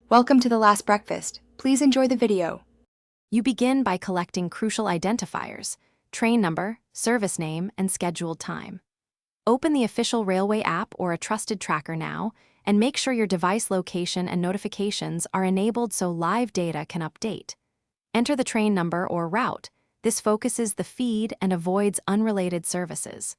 Welcome to the last breakfast. Please enjoy the video. You begin by collecting crucial identifiers: train number, service name, and scheduled time. Open the official railway app or a trusted tracker now, and make sure your device location and notifications are enabled so live data can update. Enter the train number or route. This focuses the feed and avoids unrelated services.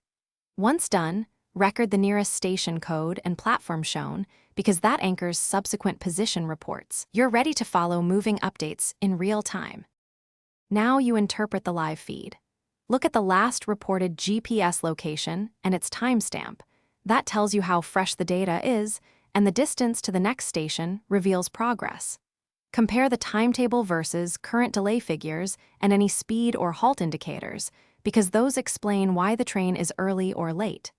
Once done, record the nearest station code and platform shown, because that anchors subsequent position reports. You're ready to follow moving updates in real time. Now you interpret the live feed. Look at the last reported GPS location and its timestamp. That tells you how fresh the data is, and the distance to the next station reveals progress. Compare the timetable versus current delay figures and any speed or halt indicators, because those explain why the train is early or late.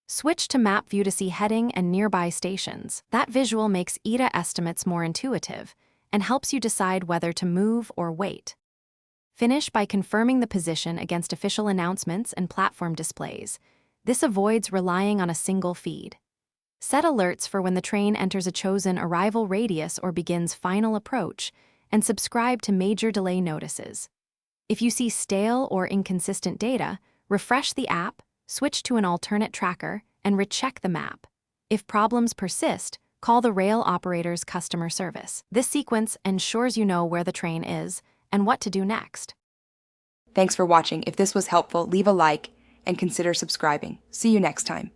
Switch to map view to see heading and nearby stations. That visual makes ETA estimates more intuitive and helps you decide whether to move or wait. Finish by confirming the position against official announcements and platform displays. This avoids relying on a single feed. Set alerts for when the train enters a chosen arrival radius or begins final approach, and subscribe to major delay notices. If you see stale or inconsistent data, refresh the app, switch to an alternate tracker, and recheck the map. If problems persist, call the rail operator's customer service. This sequence ensures you know where the train is and what to do next. Thanks for watching. If this was helpful, leave a like and consider subscribing. See you next time.